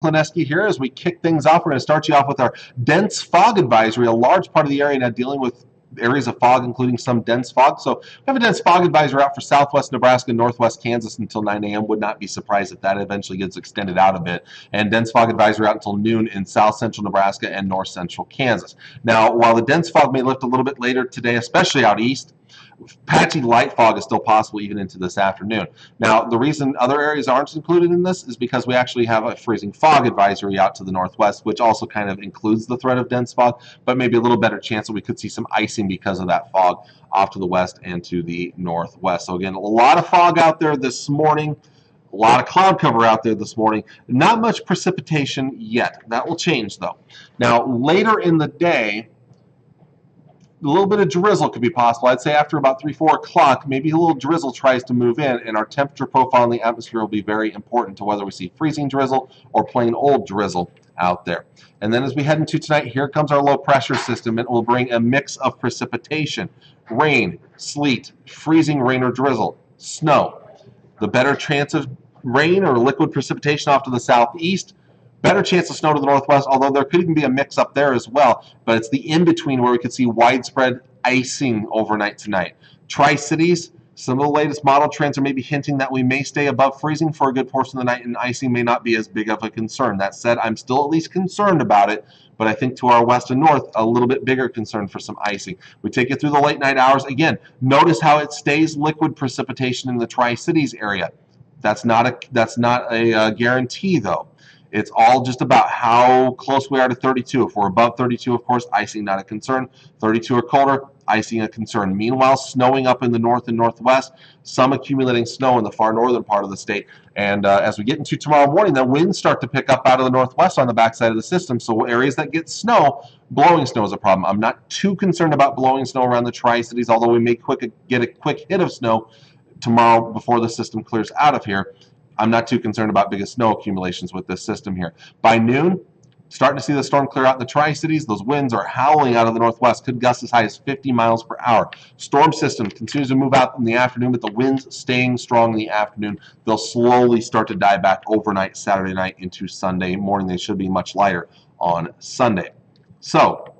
Klineski here. As we kick things off, we're going to start you off with our dense fog advisory. A large part of the area now dealing with areas of fog, including some dense fog. So we have a dense fog advisory out for southwest Nebraska and northwest Kansas until 9 a.m. Would not be surprised if that eventually gets extended out a bit. And dense fog advisory out until noon in south central Nebraska and north central Kansas. Now, while the dense fog may lift a little bit later today, especially out east, patchy light fog is still possible even into this afternoon. Now, the reason other areas aren't included in this is because we actually have a freezing fog advisory out to the northwest, which also kind of includes the threat of dense fog, but maybe a little better chance that we could see some icing because of that fog off to the west and to the northwest. So again, a lot of fog out there this morning. A lot of cloud cover out there this morning. Not much precipitation yet. That will change, though. Now, later in the day, a little bit of drizzle could be possible. I'd say after about 3, 4 o'clock, maybe a little drizzle tries to move in, and our temperature profile in the atmosphere will be very important to whether we see freezing drizzle or plain old drizzle out there. And then as we head into tonight, here comes our low pressure system. It will bring a mix of precipitation, rain, sleet, freezing rain or drizzle, snow. The better chance of rain or liquid precipitation off to the southeast, better chance of snow to the northwest, although there could even be a mix up there as well. But it's the in-between where we could see widespread icing overnight tonight. Tri-Cities, some of the latest model trends are maybe hinting that we may stay above freezing for a good portion of the night, and icing may not be as big of a concern. That said, I'm still at least concerned about it, but I think to our west and north, a little bit bigger concern for some icing. We take it through the late night hours. Again, notice how it stays liquid precipitation in the Tri-Cities area. That's not a guarantee, though. It's all just about how close we are to 32. If we're above 32, of course, icing not a concern. 32 or colder, icing a concern. Meanwhile, snowing up in the north and northwest, some accumulating snow in the far northern part of the state. And as we get into tomorrow morning, the winds start to pick up out of the northwest on the backside of the system. So areas that get snow, blowing snow is a problem. I'm not too concerned about blowing snow around the Tri-Cities, although we may get a quick hit of snow tomorrow before the system clears out of here. I'm not too concerned about biggest snow accumulations with this system here. By noon, starting to see the storm clear out in the Tri-Cities. Those winds are howling out of the northwest, could gust as high as 50 miles per hour. Storm system continues to move out in the afternoon, but the winds staying strong in the afternoon. They'll slowly start to die back overnight, Saturday night into Sunday morning. They should be much lighter on Sunday. So,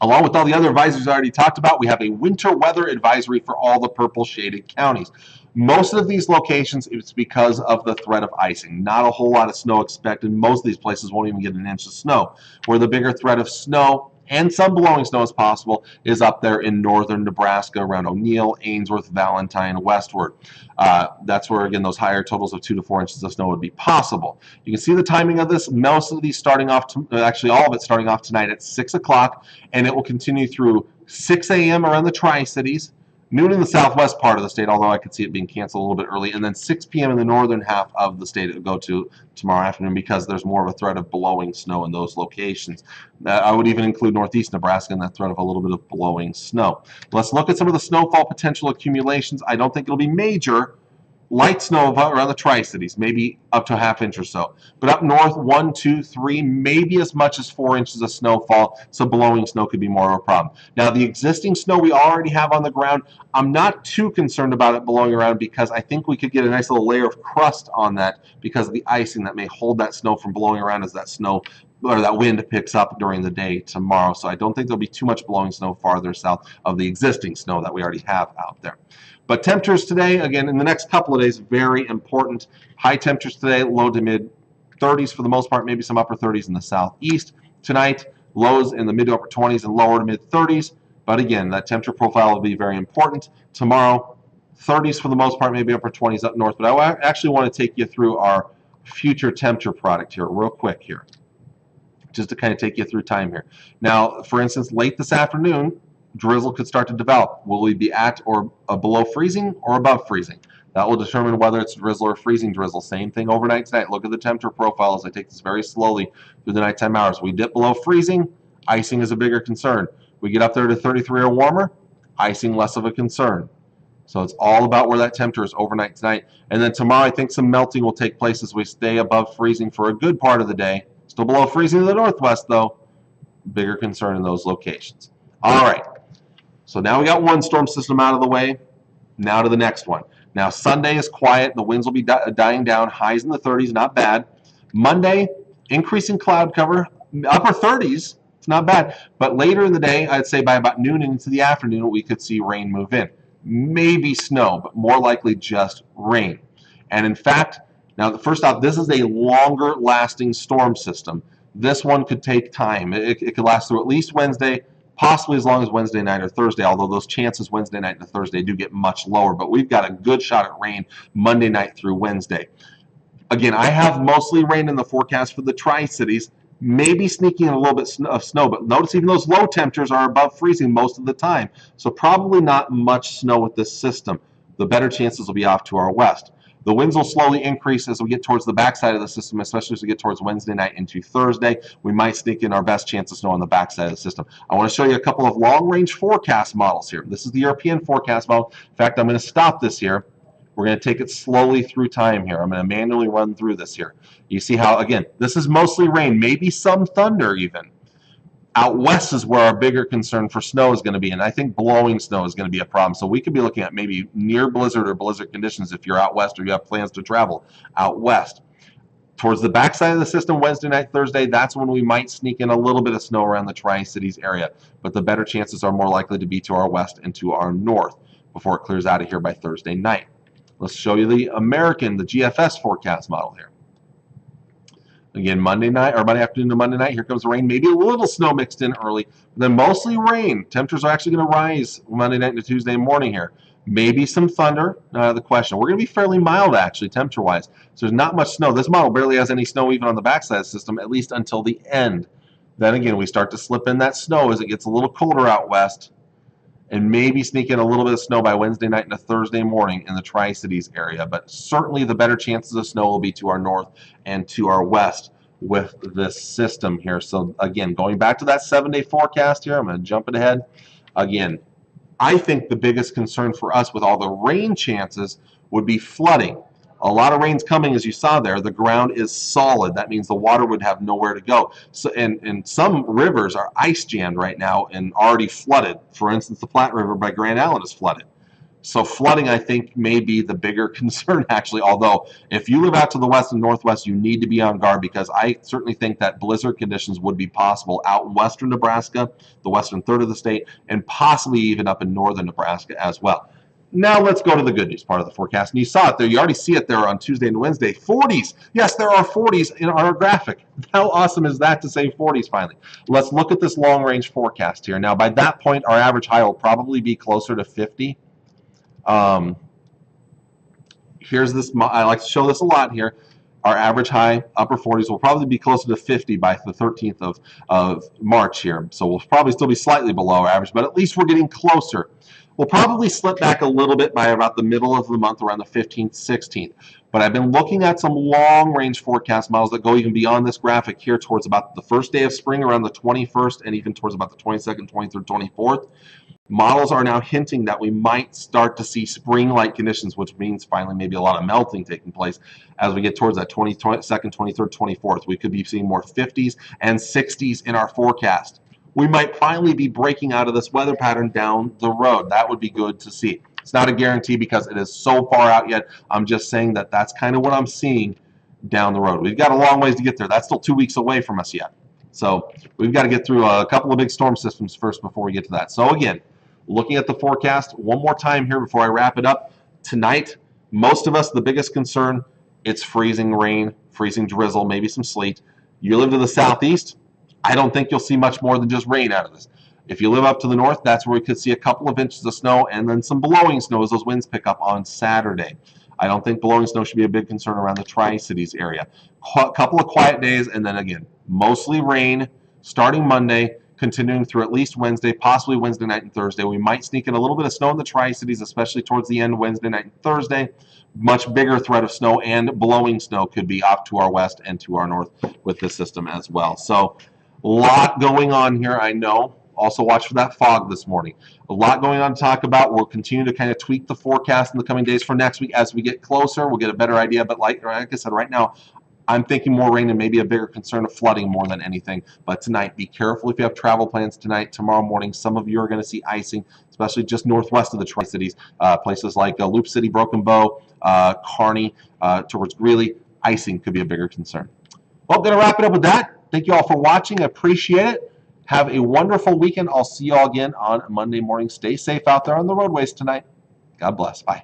along with all the other advisories I already talked about, we have a winter weather advisory for all the purple shaded counties. Most of these locations, it's because of the threat of icing. Not a whole lot of snow expected. Most of these places won't even get an inch of snow. Where the bigger threat of snow and some blowing snow is possible is up there in northern Nebraska around O'Neill, Ainsworth, Valentine, westward. That's where, again, those higher totals of 2 to 4 inches of snow would be possible. You can see the timing of this. Most of these starting off, actually all of it starting off tonight at 6 o'clock, and it will continue through 6 a.m. around the Tri-Cities, noon in the southwest part of the state, although I could see it being canceled a little bit early, and then 6 p.m. in the northern half of the state it will go to tomorrow afternoon because there's more of a threat of blowing snow in those locations. I would even include northeast Nebraska in that threat of a little bit of blowing snow. Let's look at some of the snowfall potential accumulations. I don't think it'll be major. Light snow around the Tri-Cities, maybe up to a ½ inch or so. But up north, 1, 2, 3, maybe as much as 4 inches of snowfall, so blowing snow could be more of a problem. Now, the existing snow we already have on the ground, I'm not too concerned about it blowing around because I think we could get a nice little layer of crust on that because of the icing that may hold that snow from blowing around as that snow or that wind picks up during the day tomorrow. So I don't think there'll be too much blowing snow farther south of the existing snow that we already have out there. But temperatures today, again, in the next couple of days, very important. High temperatures today, low to mid 30s for the most part, maybe some upper 30s in the southeast. Tonight, lows in the mid to upper 20s and lower to mid 30s. But again, that temperature profile will be very important. Tomorrow, 30s for the most part, maybe upper 20s up north. But I actually want to take you through our future temperature product here real quick here, just to kind of take you through time here. Now, for instance, late this afternoon, drizzle could start to develop. Will we be at or below freezing or above freezing? That will determine whether it's drizzle or freezing drizzle. Same thing overnight tonight. Look at the temperature profile as I take this very slowly through the nighttime hours. We dip below freezing, icing is a bigger concern. We get up there to 33 or warmer, icing less of a concern. So it's all about where that temperature is overnight tonight. And then tomorrow I think some melting will take place as we stay above freezing for a good part of the day. Still below freezing to the northwest though. Bigger concern in those locations. All right. So now we got one storm system out of the way. Now to the next one. Now Sunday is quiet. The winds will be dying down. Highs in the 30s, not bad. Monday, Increasing cloud cover, upper 30s. It's not bad. But later in the day, I'd say by about noon and into the afternoon, we could see rain move in. Maybe snow, but more likely just rain. And in fact, now first off, this is a longer lasting storm system. This one could take time. It could last through at least Wednesday, possibly as long as Wednesday night or Thursday, although those chances Wednesday night and Thursday do get much lower. But we've got a good shot at rain Monday night through Wednesday. Again, I have mostly rain in the forecast for the Tri-Cities, maybe sneaking in a little bit of snow, but notice even those low temperatures are above freezing most of the time, so probably not much snow with this system. The better chances will be off to our west. The winds will slowly increase as we get towards the backside of the system, especially as we get towards Wednesday night into Thursday. We might sneak in our best chance of snow on the backside of the system. I want to show you a couple of long-range forecast models here. This is the European forecast model. In fact, I'm going to stop this here. We're going to take it slowly through time here. I'm going to manually run through this here. You see how, again, this is mostly rain, maybe some thunder even. Out west is where our bigger concern for snow is going to be, and I think blowing snow is going to be a problem. So we could be looking at maybe near blizzard or blizzard conditions if you're out west or you have plans to travel out west. Towards the backside of the system, Wednesday night, Thursday, that's when we might sneak in a little bit of snow around the Tri-Cities area. But the better chances are more likely to be to our west and to our north before it clears out of here by Thursday night. Let's show you the American, the GFS forecast model here. Again, Monday night, or Monday afternoon to Monday night, here comes the rain. Maybe a little snow mixed in early, but then mostly rain. Temperatures are actually going to rise Monday night into Tuesday morning here. Maybe some thunder, not out of the question. We're going to be fairly mild, actually, temperature-wise. So there's not much snow. This model barely has any snow even on the backside of the system, at least until the end. Then again, we start to slip in that snow as it gets a little colder out west, and maybe sneak in a little bit of snow by Wednesday night into Thursday morning in the Tri-Cities area. But certainly the better chances of snow will be to our north and to our west with this system here. So again, going back to that 7-day forecast here, I'm going to jump it ahead. Again, I think the biggest concern for us with all the rain chances would be flooding. A lot of rain's coming, as you saw there. The ground is solid. That means the water would have nowhere to go. So, and some rivers are ice jammed right now and already flooded. For instance, the Platte River by Grand Island is flooded. So flooding, I think, may be the bigger concern, actually. Although, if you live out to the west and northwest, you need to be on guard, because I certainly think that blizzard conditions would be possible out in western Nebraska, the western third of the state, and possibly even up in northern Nebraska as well. Now let's go to the good news part of the forecast. And you saw it there. You already see it there on Tuesday and Wednesday. 40s. Yes, there are 40s in our graphic. How awesome is that to say 40s finally? Let's look at this long-range forecast here. Now, by that point, our average high will probably be closer to 50. Here's this. I like to show this a lot here. Our average high, upper 40s, will probably be closer to 50 by the 13th of March here. So we'll probably still be slightly below our average, but at least we're getting closer. We'll probably slip back a little bit by about the middle of the month, around the 15th, 16th. But I've been looking at some long-range forecast models that go even beyond this graphic here towards about the first day of spring, around the 21st, and even towards about the 22nd, 23rd, 24th. Models are now hinting that we might start to see spring-like conditions, which means finally maybe a lot of melting taking place as we get towards that 22nd, 23rd, 24th. We could be seeing more 50s and 60s in our forecast. We might finally be breaking out of this weather pattern down the road. That would be good to see. It's not a guarantee because it is so far out yet. I'm just saying that that's kind of what I'm seeing down the road. We've got a long ways to get there. That's still 2 weeks away from us yet. So we've got to get through a couple of big storm systems first before we get to that. So again, looking at the forecast one more time here before I wrap it up. Tonight, most of us, the biggest concern, it's freezing rain, freezing drizzle, maybe some sleet. You live to the southeast, I don't think you'll see much more than just rain out of this. If you live up to the north, that's where we could see a couple of inches of snow and then some blowing snow as those winds pick up on Saturday. I don't think blowing snow should be a big concern around the Tri-Cities area. A couple of quiet days, and then again, mostly rain starting Monday, continuing through at least Wednesday, possibly Wednesday night and Thursday. We might sneak in a little bit of snow in the Tri-Cities, especially towards the end Wednesday night and Thursday. Much bigger threat of snow and blowing snow could be off to our west and to our north with this system as well. So a lot going on here, I know. Also watch for that fog this morning. A lot going on to talk about. We'll continue to kind of tweak the forecast in the coming days for next week as we get closer. We'll get a better idea. But like I said, right now, I'm thinking more rain and maybe a bigger concern of flooding more than anything. But tonight, be careful if you have travel plans tonight. Tomorrow morning, some of you are going to see icing, especially just northwest of the Tri-Cities. Places like Loop City, Broken Bow, Kearney, towards Greeley. Icing could be a bigger concern. Well, going to wrap it up with that. Thank you all for watching. I appreciate it. Have a wonderful weekend. I'll see you all again on Monday morning. Stay safe out there on the roadways tonight. God bless. Bye.